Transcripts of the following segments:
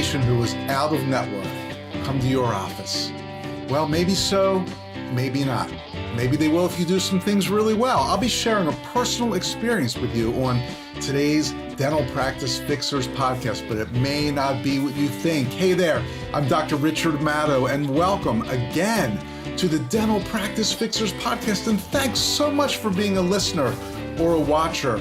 patient who is out of network come to your office? Well, maybe so, maybe not. Maybe they will if you do some things really well. I'll be sharing a personal experience with you on today's Dental Practice Fixers podcast, but it may not be what you think. Hey there, I'm Dr. Richard Madow, and welcome again to the Dental Practice Fixers podcast. And thanks so much for being a listener or a watcher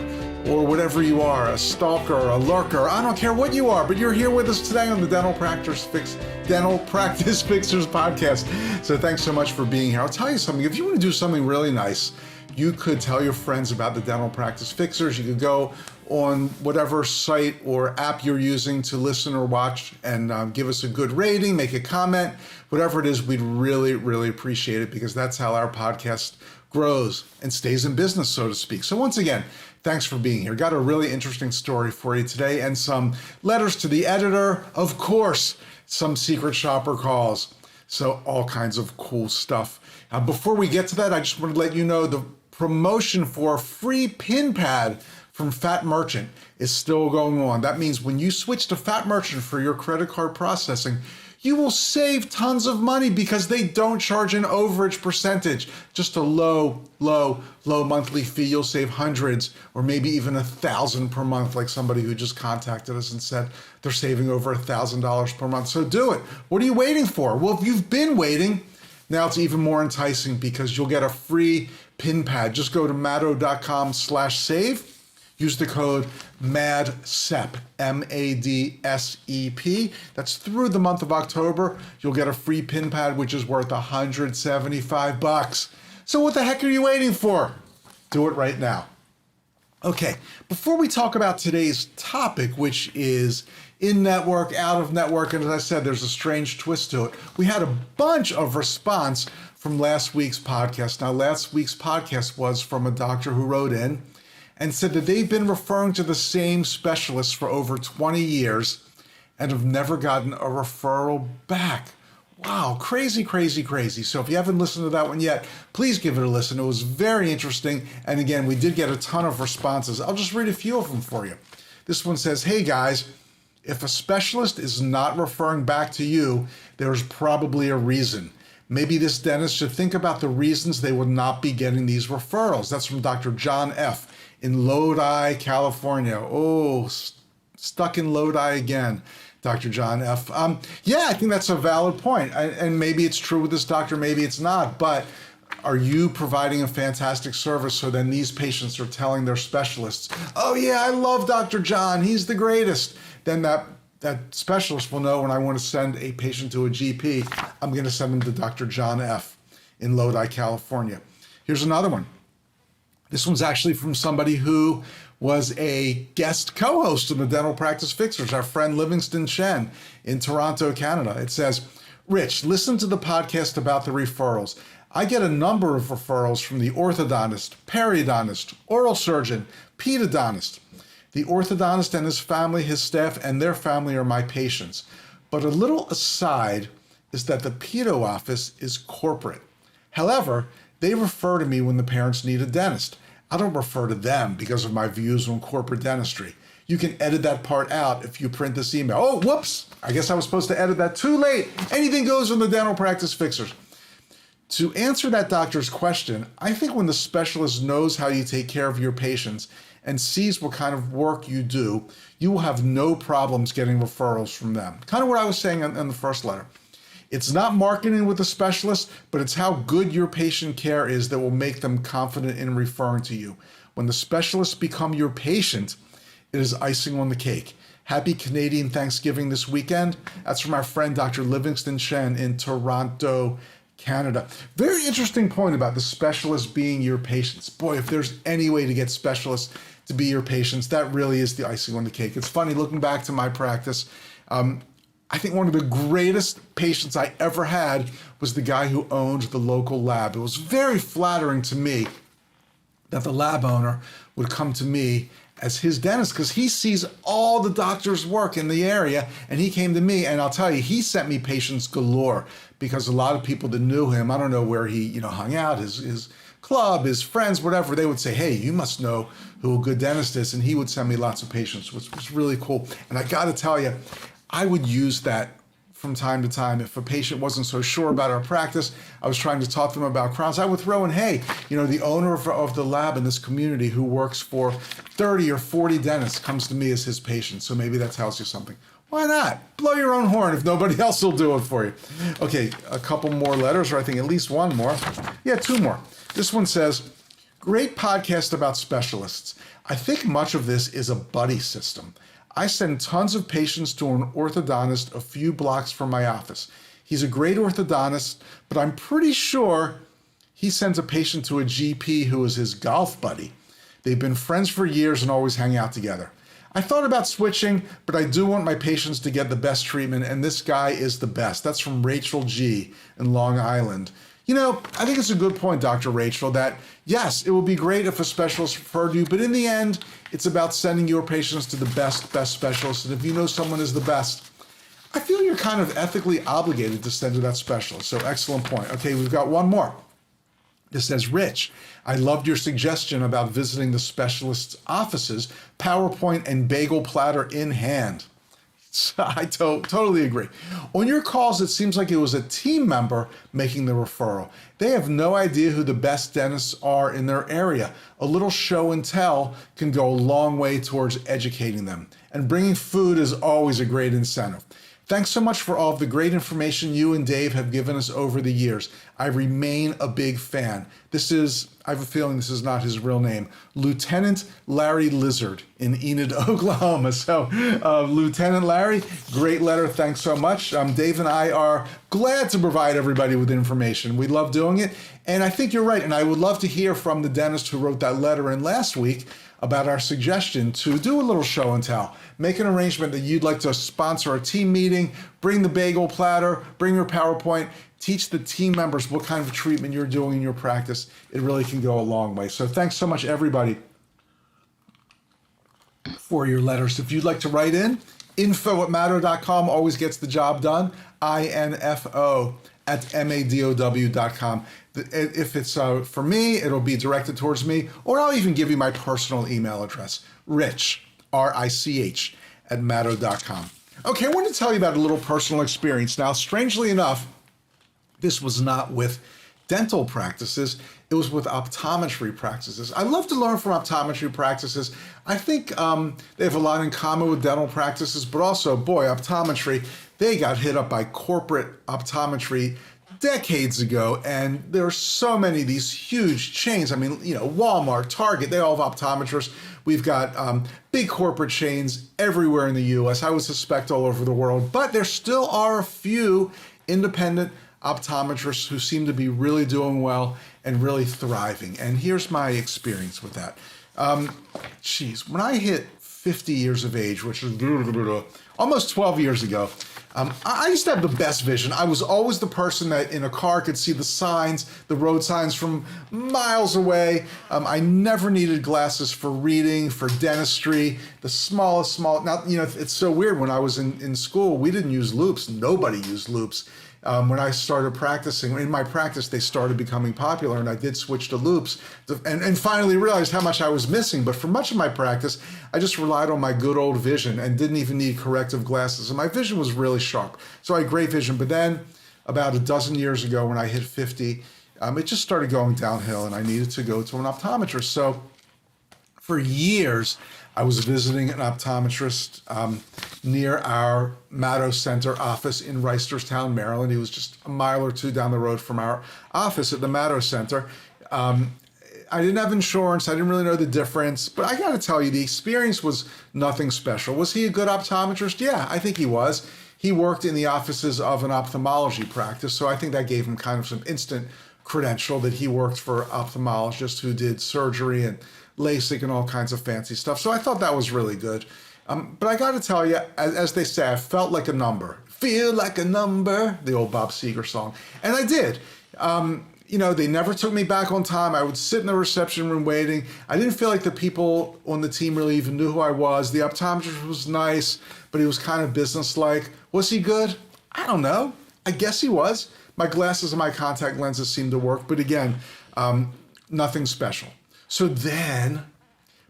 or whatever you are, a stalker, a lurker. I don't care what you are, but you're here with us today on the Dental Practice Fixers podcast. So thanks so much for being here. I'll tell you something. If you want to do something really nice, you could tell your friends about the Dental Practice Fixers. You could go on whatever site or app you're using to listen or watch and give us a good rating, make a comment, whatever it is. We'd really, really appreciate it, because that's how our podcast grows and stays in business, so to speak. So once again, thanks for being here. Got a really interesting story for you today, and some letters to the editor, of course, some secret shopper calls. So all kinds of cool stuff. Before we get to that, I just want to let you know the promotion for a free pin pad from Fat Merchant is still going on. That means when you switch to Fat Merchant for your credit card processing, you will save tons of money because they don't charge an overage percentage. Just a low monthly fee. You'll save hundreds or maybe even $1,000 per month, like somebody who just contacted us and said they're saving over $1,000 per month. So do it. What are you waiting for? Well, if you've been waiting, now it's even more enticing because you'll get a free pin pad. Just go to madow.com/save. Use the code MADSEP, MADSEP. That's through the month of October. You'll get a free pin pad, which is worth $175. So what the heck are you waiting for? Do it right now. Okay, before we talk about today's topic, which is in-network, out-of-network, and as I said, there's a strange twist to it. We had a bunch of response from last week's podcast. Now, last week's podcast was from a doctor who wrote in and said that they've been referring to the same specialist for over 20 years and have never gotten a referral back. Wow, crazy, crazy, crazy. So if you haven't listened to that one yet, please give it a listen. It was very interesting. And again, we did get a ton of responses. I'll just read a few of them for you. This one says, hey guys, if a specialist is not referring back to you, there's probably a reason. Maybe this dentist should think about the reasons they would not be getting these referrals. That's from Dr. John F. in Lodi, California. Oh, stuck in Lodi again, Dr. John F. Yeah, I think that's a valid point. And maybe it's true with this doctor, maybe it's not, but are you providing a fantastic service so then these patients are telling their specialists, oh yeah, I love Dr. John, he's the greatest. Then that specialist will know when I want to send a patient to a GP, I'm going to send them to Dr. John F. in Lodi, California. Here's another one. This one's actually from somebody who was a guest co-host of the Dental Practice Fixers, our friend Livingston Chen in Toronto, Canada. It says, Rich, listen to the podcast about the referrals. I get a number of referrals from the orthodontist, periodontist, oral surgeon, pedodontist. The orthodontist and his family, his staff, and their family are my patients. But a little aside is that the pedo office is corporate. However, they refer to me when the parents need a dentist. I don't refer to them because of my views on corporate dentistry. You can edit that part out if you print this email. Oh, whoops. I guess I was supposed to edit that. Too late. Anything goes on the Dental Practice Fixers. To answer that doctor's question, I think when the specialist knows how you take care of your patients and sees what kind of work you do, you will have no problems getting referrals from them. Kind of what I was saying in the first letter. It's not marketing with a specialist, but it's how good your patient care is that will make them confident in referring to you. When the specialists become your patient, it is icing on the cake. Happy Canadian Thanksgiving this weekend. That's from our friend Dr. Livingston Chen in Toronto, Canada. Very interesting point about the specialists being your patients. Boy, if there's any way to get specialists to be your patients, that really is the icing on the cake. It's funny, looking back to my practice, I think one of the greatest patients I ever had was the guy who owned the local lab. It was very flattering to me that the lab owner would come to me as his dentist because he sees all the doctors' work in the area, and he came to me, and I'll tell you, he sent me patients galore because a lot of people that knew him, I don't know where he hung out, his club, his friends, whatever, they would say, hey, you must know who a good dentist is, and he would send me lots of patients, which was really cool. And I got to tell you, I would use that from time to time. If a patient wasn't so sure about our practice, I was trying to talk to them about crowns, I would throw in, hey, the owner of the lab in this community who works for 30 or 40 dentists comes to me as his patient, so maybe that tells you something. Why not? Blow your own horn if nobody else will do it for you. Okay, a couple more letters, or I think at least one more. Yeah, two more. This one says, great podcast about specialists. I think much of this is a buddy system. I send tons of patients to an orthodontist a few blocks from my office. He's a great orthodontist, but I'm pretty sure he sends a patient to a GP who is his golf buddy. They've been friends for years and always hang out together. I thought about switching, but I do want my patients to get the best treatment, and this guy is the best. That's from Rachel G. in Long Island. I think it's a good point, Dr. Rachel, that yes, it would be great if a specialist referred you, but in the end, it's about sending your patients to the best specialist. And if you know someone is the best, I feel you're kind of ethically obligated to send to that specialist. So excellent point. Okay, we've got one more. This says, Rich, I loved your suggestion about visiting the specialist's offices, PowerPoint and bagel platter in hand. I totally agree. On your calls, it seems like it was a team member making the referral. They have no idea who the best dentists are in their area. A little show and tell can go a long way towards educating them. And bringing food is always a great incentive. Thanks so much for all of the great information you and Dave have given us over the years. I remain a big fan. I have a feeling this is not his real name, Lieutenant Larry Lizard in Enid, Oklahoma. So Lieutenant Larry, great letter. Thanks so much. Dave and I are glad to provide everybody with information. We love doing it. And I think you're right. And I would love to hear from the dentist who wrote that letter in last week about our suggestion to do a little show and tell. Make an arrangement that you'd like to sponsor a team meeting, bring the bagel platter, bring your PowerPoint, teach the team members what kind of treatment you're doing in your practice. It really can go a long way. So thanks so much, everybody, for your letters. If you'd like to write in, info@madow.com always gets the job done. info@madow.com. If it's for me, it'll be directed towards me, or I'll even give you my personal email address, Rich, R-I-C-H, @madow.com. Okay, I want to tell you about a little personal experience. Now, strangely enough, this was not with dental practices, it was with optometry practices. I love to learn from optometry practices. I think they have a lot in common with dental practices, but also, boy, optometry, they got hit up by corporate optometry decades ago, and there are so many of these huge chains. I mean, Walmart, Target, they all have optometrists. We've got big corporate chains everywhere in the US, I would suspect all over the world, but there still are a few independent optometrists who seem to be really doing well and really thriving. And here's my experience with that. When I hit 50 years of age, which is almost 12 years ago, I used to have the best vision. I was always the person that in a car could see the signs, the road signs from miles away. I never needed glasses for reading, for dentistry, the smallest. Now, it's so weird. When I was in school, we didn't use loupes. Nobody used loupes. When I started practicing, in my practice, they started becoming popular, and I did switch to loupes and finally realized how much I was missing. But for much of my practice, I just relied on my good old vision and didn't even need corrective glasses. And my vision was really sharp. So I had great vision. But then about a dozen years ago, when I hit 50, it just started going downhill, and I needed to go to an optometrist. So for years, I was visiting an optometrist near our Madow Center office in Reisterstown, Maryland. He was just a mile or two down the road from our office at the Madow Center. I didn't have insurance. I didn't really know the difference. But I got to tell you, the experience was nothing special. Was he a good optometrist? Yeah, I think he was. He worked in the offices of an ophthalmology practice, so I think that gave him kind of some instant credential that he worked for ophthalmologists who did surgery and LASIK and all kinds of fancy stuff. So I thought that was really good. But I got to tell you, as they say, I felt like a number. Feel like a number, the old Bob Seger song. And I did. They never took me back on time. I would sit in the reception room waiting. I didn't feel like the people on the team really even knew who I was. The optometrist was nice, but he was kind of businesslike. Was he good? I don't know. I guess he was. My glasses and my contact lenses seemed to work. But again, nothing special. So then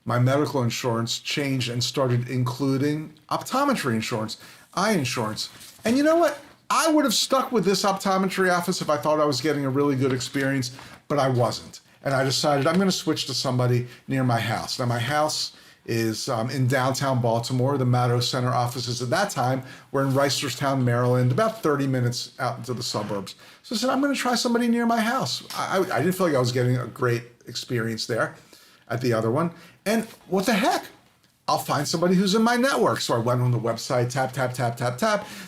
my medical insurance changed and started including optometry insurance. eye insurance. And you know what? I would have stuck with this optometry office if I thought I was getting a really good experience, but I wasn't. And I decided I'm going to switch to somebody near my house. Now, my house is in downtown Baltimore. The Maddow Center offices at that time were in Reisterstown, Maryland, about 30 minutes out into the suburbs. So I said, I'm going to try somebody near my house. I didn't feel like I was getting a great experience there at the other one. And what the heck? I'll find somebody who's in my network. So I went on the website, tap,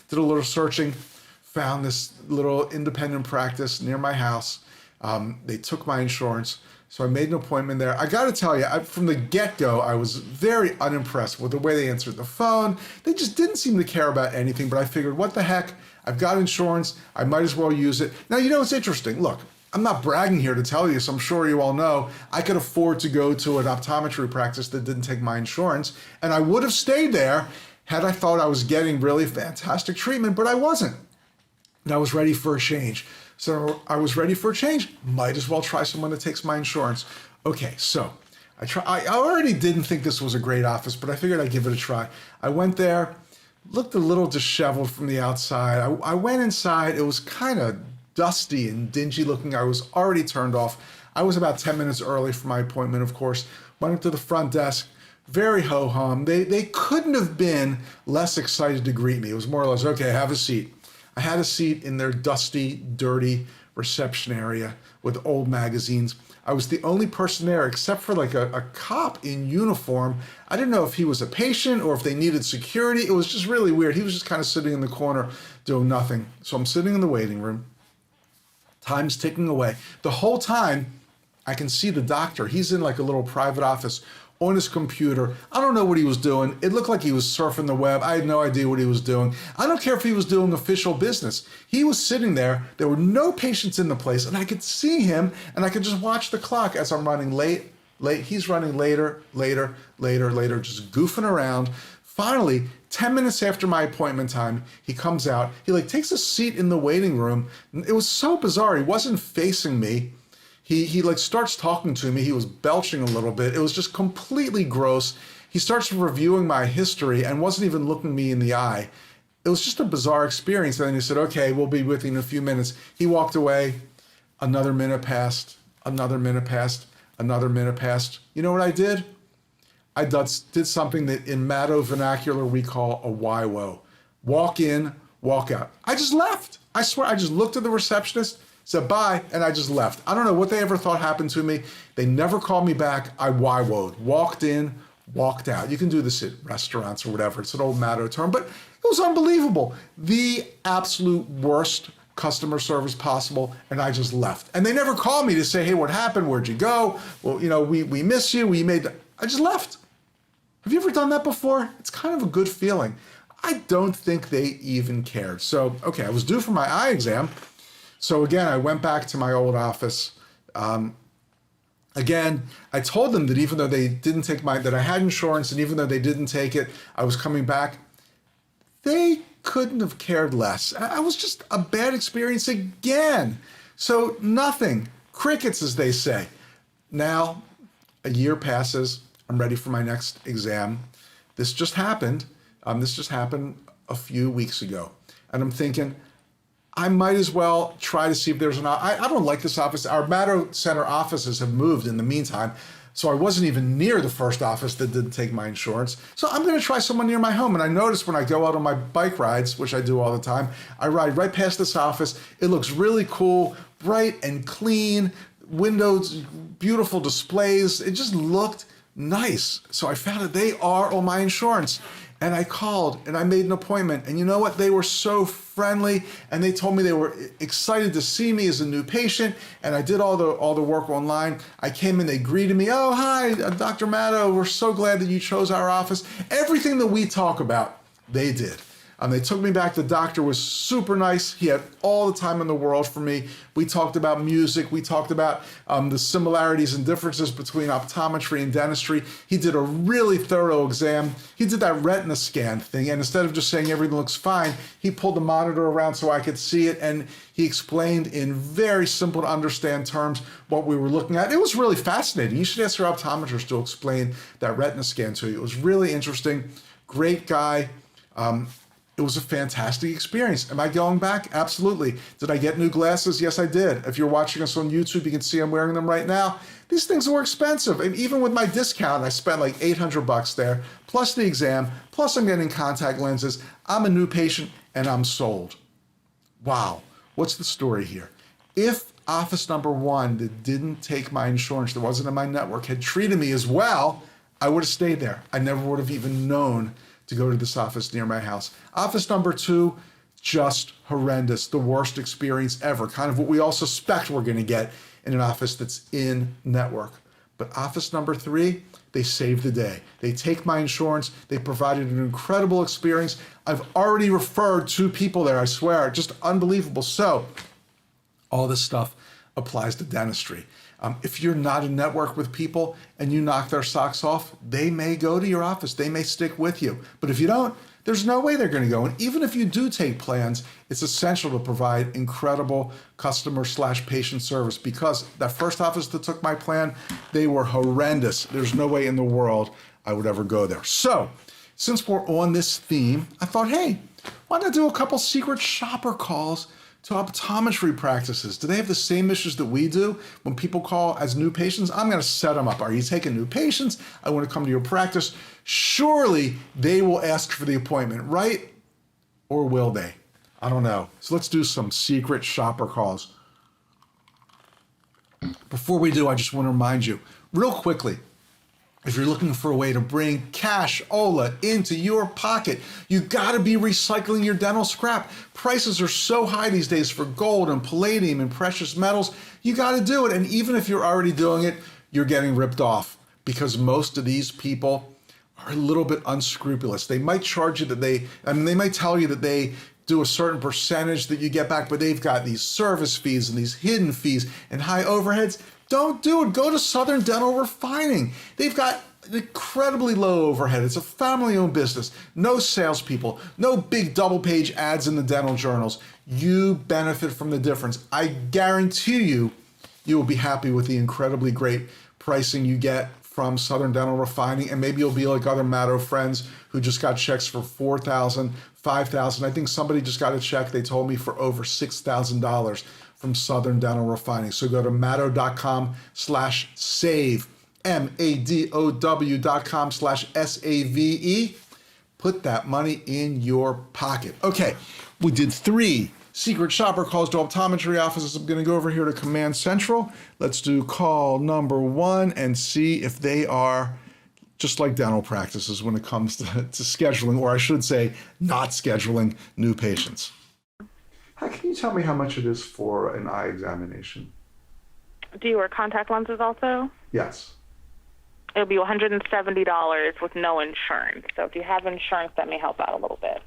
did a little searching, found this little independent practice near my house. They took my insurance. So I made an appointment there. I got to tell you, from the get-go, I was very unimpressed with the way they answered the phone. They just didn't seem to care about anything, but I figured, what the heck? I've got insurance. I might as well use it. Now, you know, it's interesting. Look, I'm not bragging here to tell you, so I'm sure you all know, I could afford to go to an optometry practice that didn't take my insurance, and I would have stayed there had I thought I was getting really fantastic treatment, but I wasn't. And I was ready for a change. So I was ready for a change. Might as well try someone that takes my insurance. Okay, so I already didn't think this was a great office, but I figured I'd give it a try. I went there, looked a little disheveled from the outside. I went inside. It was kind of dusty and dingy looking. I was already turned off. I was about 10 minutes early for my appointment, of course. Went up to the front desk, very ho-hum. They couldn't have been less excited to greet me. It was more or less, okay, have a seat. I had a seat in their dusty, dirty reception area with old magazines. I was the only person there except for like a cop in uniform. I didn't know if he was a patient or if they needed security. It was just really weird. He was just kind of sitting in the corner doing nothing. So I'm sitting in the waiting room. Time's ticking away. The whole time I can see the doctor. He's in like a little private office on his computer. I don't know what he was doing. It looked like he was surfing the web. I had no idea what he was doing. I don't care if he was doing official business. He was sitting there. There were no patients in the place, and I could see him, and I could just watch the clock as I'm running late. He's running later, just goofing around. Finally, 10 minutes after my appointment time, he comes out. He like takes a seat in the waiting room. It was so bizarre. He wasn't facing me. He like starts talking to me. He was belching a little bit. It was just completely gross. He starts reviewing my history and wasn't even looking me in the eye. It was just a bizarre experience. And then he said, okay, we'll be with you in a few minutes. He walked away. Another minute passed. Another minute passed. Another minute passed. You know what I did? I did something that in Maddow vernacular we call a WIWO. Walk in, walk out. I just left. I swear, I just looked at the receptionist, said bye, and I just left. I don't know what they ever thought happened to me. They never called me back. I WIWO'd. Walked in, walked out. You can do this at restaurants or whatever. It's an old Maddow term, but it was unbelievable. The absolute worst customer service possible, and I just left. And they never called me to say, hey, what happened? Where'd you go? Well, you know, we miss you. I just left. Have you ever done that before? It's kind of a good feeling. I don't think they even cared. So, okay, I was due for my eye exam. So again, I went back to my old office. Again, I told them that even though they didn't take that I had insurance, and even though they didn't take it, I was coming back. They couldn't have cared less. I was just a bad experience again. So nothing, crickets, as they say. Now, a year passes. I'm ready for my next exam. This just happened. This just happened a few weeks ago. And I'm thinking, I might as well try to see if there's I don't like this office. Our Maddow Center offices have moved in the meantime. So I wasn't even near the first office that didn't take my insurance. So I'm going to try someone near my home. And I noticed when I go out on my bike rides, which I do all the time, I ride right past this office. It looks really cool, bright and clean, windows, beautiful displays. It just looked nice. So I found that they are on my insurance. And I called and I made an appointment. And you know what? They were so friendly, and they told me they were excited to see me as a new patient. And I did all the work online. I came in, they greeted me. Oh, hi, Dr. Maddow. We're so glad that you chose our office. Everything that we talk about, they did. They took me back. The doctor was super nice. He had all the time in the world for me. We talked about music. We talked about the similarities and differences between optometry and dentistry. He did a really thorough exam. He did that retina scan thing, and instead of just saying everything looks fine, he pulled the monitor around so I could see it, and he explained in very simple to understand terms what we were looking at. It was really fascinating. You should ask your optometrist to explain that retina scan to you. It was really interesting. Great guy. It was a fantastic experience. Am I going back? Absolutely. Did I get new glasses? Yes, I did. If you're watching us on YouTube, you can see I'm wearing them right now. These things were expensive. And even with my discount, I spent like $800 there, plus the exam, plus I'm getting contact lenses. I'm a new patient and I'm sold. Wow. What's the story here? If office number one that didn't take my insurance, that wasn't in my network, had treated me as well, I would have stayed there. I never would have even known to go to this office near my house. Office number two, just horrendous, the worst experience ever, kind of what we all suspect we're gonna get in an office that's in network. But office number three, they saved the day. They take my insurance, they provided an incredible experience. I've already referred 2 people there, I swear, just unbelievable. So, all this stuff applies to dentistry. If you're not in network with people and you knock their socks off, they may go to your office. They may stick with you. But if you don't, there's no way they're going to go. And even if you do take plans, it's essential to provide incredible customer/patient service, because that first office that took my plan, they were horrendous. There's no way in the world I would ever go there. So, since we're on this theme, I thought, hey, why not do a couple secret shopper calls to optometry practices? Do they have the same issues that we do when people call as new patients? I'm going to set them up. Are you taking new patients? I want to come to your practice. Surely they will ask for the appointment, right? Or will they? I don't know. So let's do some secret shopper calls. Before we do, I just want to remind you real quickly, if you're looking for a way to bring cash-ola into your pocket, you gotta be recycling your dental scrap. Prices are so high these days for gold and palladium and precious metals. You gotta do it. And even if you're already doing it, you're getting ripped off, because most of these people are a little bit unscrupulous. They might charge you they might tell you that they do a certain percentage that you get back, but they've got these service fees and these hidden fees and high overheads. Don't do it. Go to Southern Dental Refining. They've got an incredibly low overhead. It's a family-owned business. No salespeople, no big double-page ads in the dental journals. You benefit from the difference. I guarantee you, you will be happy with the incredibly great pricing you get from Southern Dental Refining, and maybe you'll be like other Matto friends who just got checks for $4,000, $5,000. I think somebody just got a check, they told me, for over $6,000 from Southern Dental Refining. So go to matto.com/save, madow.com/SAVE. Put that money in your pocket. Okay, we did 3 secret shopper calls to optometry offices. I'm gonna go over here to Command Central. Let's do call number 1 and see if they are just like dental practices when it comes to scheduling, or I should say, not scheduling new patients. How can you tell me how much it is for an eye examination? Do you wear contact lenses also? Yes. It'll be $170 with no insurance. So if you have insurance, that may help out a little bit.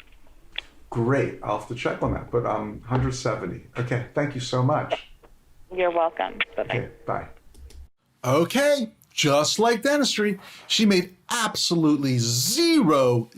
Great. I'll have to check on that, but $170. Okay, thank you so much. You're welcome. Bye-bye. Okay, bye. Okay, just like dentistry, she made absolutely zero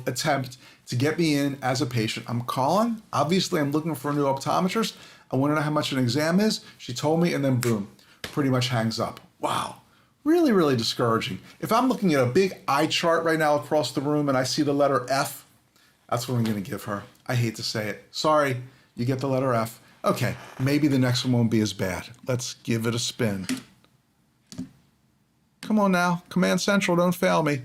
attempt to get me in as a patient. I'm calling. Obviously, I'm looking for a new optometrist. I want to know how much an exam is. She told me, and then boom, pretty much hangs up. Wow. Really, really discouraging. If I'm looking at a big eye chart right now across the room and I see the letter F, that's what I'm going to give her. I hate to say it. Sorry, you get the letter F. Okay, maybe the next one won't be as bad. Let's give it a spin. Come on now, Command Central, don't fail me.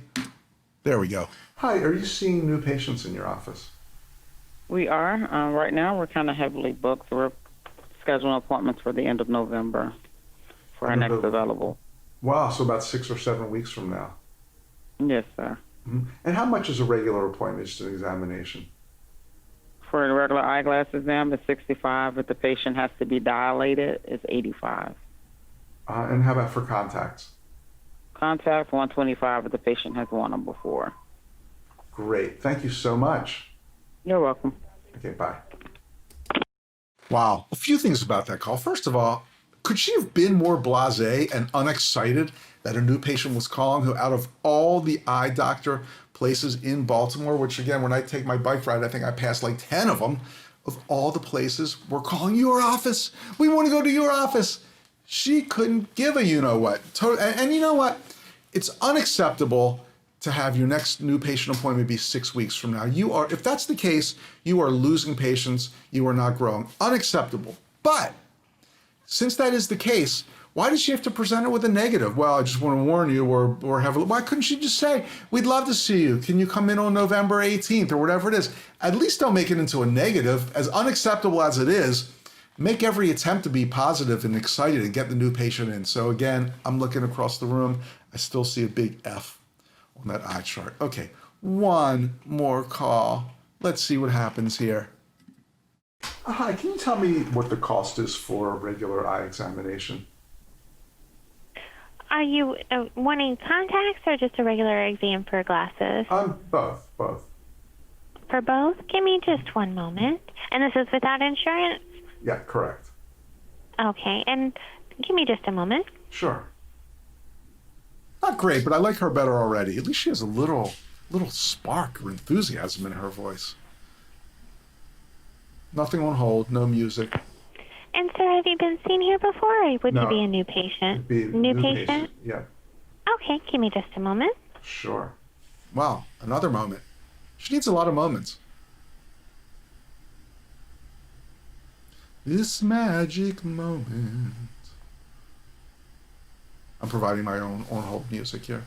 There we go. Hi, are you seeing new patients in your office? We are. Right now, we're kind of heavily booked. We're scheduling appointments for the end of November for our next available. Wow, so about 6 or 7 weeks from now. Yes, sir. Mm-hmm. And how much is a regular appointment, just an examination? For a regular eyeglass exam, it's $65. If the patient has to be dilated, it's $85. And how about for contacts? Contacts, $125 if the patient has worn them before. Great. Thank you so much. You're welcome. Okay, bye. Wow. A few things about that call. First of all, could she have been more blasé and unexcited that a new patient was calling, who out of all the eye doctor places in Baltimore, which again, when I take my bike ride, I think I passed like 10 of them, of all the places, we're calling your office. We want to go to your office. She couldn't give a you-know-what. And you know what? It's unacceptable to have your next new patient appointment be 6 weeks from now. If that's the case, you are losing patients, you are not growing. Unacceptable. But since that is the case, why does she have to present it with a negative? Well, I just want to warn you, or have why couldn't she just say, we'd love to see you. Can you come in on November 18th or whatever it is? At least don't make it into a negative. As unacceptable as it is, make every attempt to be positive and excited and get the new patient in. So again, I'm looking across the room. I still see a big F on that eye chart. Okay, one more call. Let's see what happens here. Hi, can you tell me what the cost is for a regular eye examination? Are you wanting contacts or just a regular exam for glasses? Both. For both? Give me just one moment. And this is without insurance? Yeah, correct. Okay, and give me just a moment. Sure. Not great, but I like her better already. At least she has a little spark or enthusiasm in her voice. Nothing on hold, no music. And sir, have you been seen here before, or would No. you be a new patient? Be New patient? Yeah, Okay, give me just a moment. sure. Wow, another moment. She needs a lot of moments. This magic moment. I'm providing my own on-hold music here.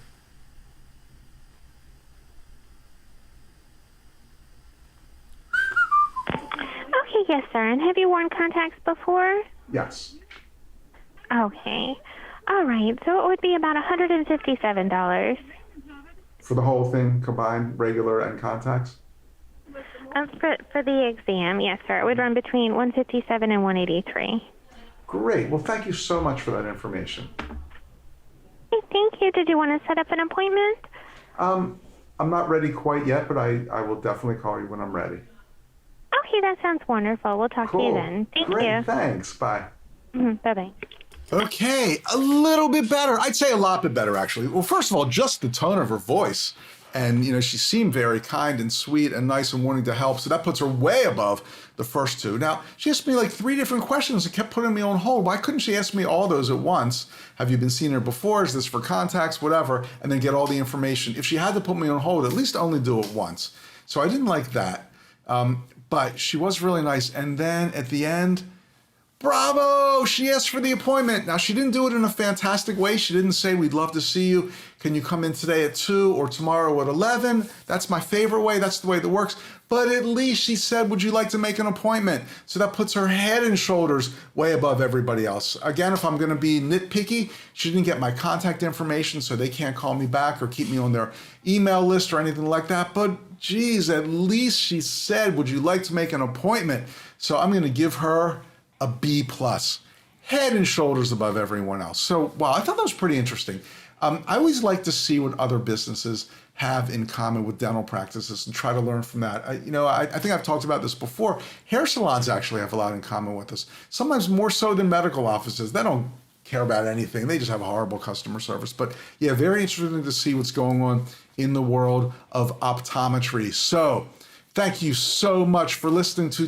Okay, yes, sir. And have you worn contacts before? Yes. Okay. All right, so it would be about $157. For the whole thing combined, regular and contacts? For the exam, yes, sir. It would run between $157 and $183. Great. Well, thank you so much for that information. Okay, thank you. Did you want to set up an appointment? I'm not ready quite yet, but I will definitely call you when I'm ready. Okay, that sounds wonderful. We'll talk to you then. Thank Great. you. Thanks. Bye. Bye-bye. Okay, a little bit better. I'd say a lot bit better, actually. Well, first of all, just the tone of her voice. And, she seemed very kind and sweet and nice and wanting to help. So that puts her way above the first two. Now, she asked me like 3 different questions and kept putting me on hold. Why couldn't she ask me all those at once? Have you been seeing her before? Is this for contacts? Whatever. And then get all the information. If she had to put me on hold, at least only do it once. So I didn't like that. But she was really nice. And then at the end, bravo! She asked for the appointment. Now, she didn't do it in a fantastic way. She didn't say, we'd love to see you. Can you come in today at 2 or tomorrow at 11? That's my favorite way. That's the way that works. But at least she said, would you like to make an appointment? So that puts her head and shoulders way above everybody else. Again, if I'm going to be nitpicky, she didn't get my contact information, so they can't call me back or keep me on their email list or anything like that. But geez, at least she said, would you like to make an appointment? So I'm going to give her a B+, head and shoulders above everyone else. So, wow, I thought that was pretty interesting. I always like to see what other businesses have in common with dental practices and try to learn from that. I think I've talked about this before. Hair salons actually have a lot in common with us, sometimes more so than medical offices. They don't care about anything. They just have a horrible customer service. But yeah, very interesting to see what's going on in the world of optometry. So, thank you so much for listening to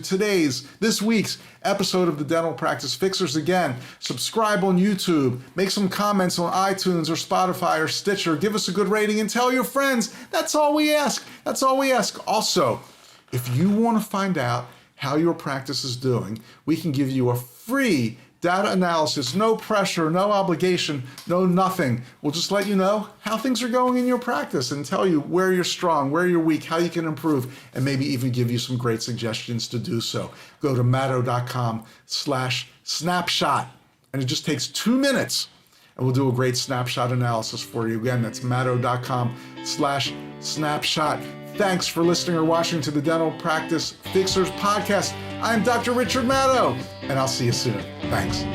this week's episode of the Dental Practice Fixers. Again, subscribe on YouTube, make some comments on iTunes or Spotify or Stitcher, give us a good rating and tell your friends. That's all we ask. That's all we ask. Also, if you want to find out how your practice is doing, we can give you a free data analysis, no pressure, no obligation, no nothing. We'll just let you know how things are going in your practice and tell you where you're strong, where you're weak, how you can improve, and maybe even give you some great suggestions to do so. Go to matto.com/snapshot, and it just takes 2 minutes, and we'll do a great snapshot analysis for you. Again, that's matto.com/snapshot. Thanks for listening or watching to the Dental Practice Fixers podcast. I'm Dr. Richard Matto, and I'll see you soon. Thanks.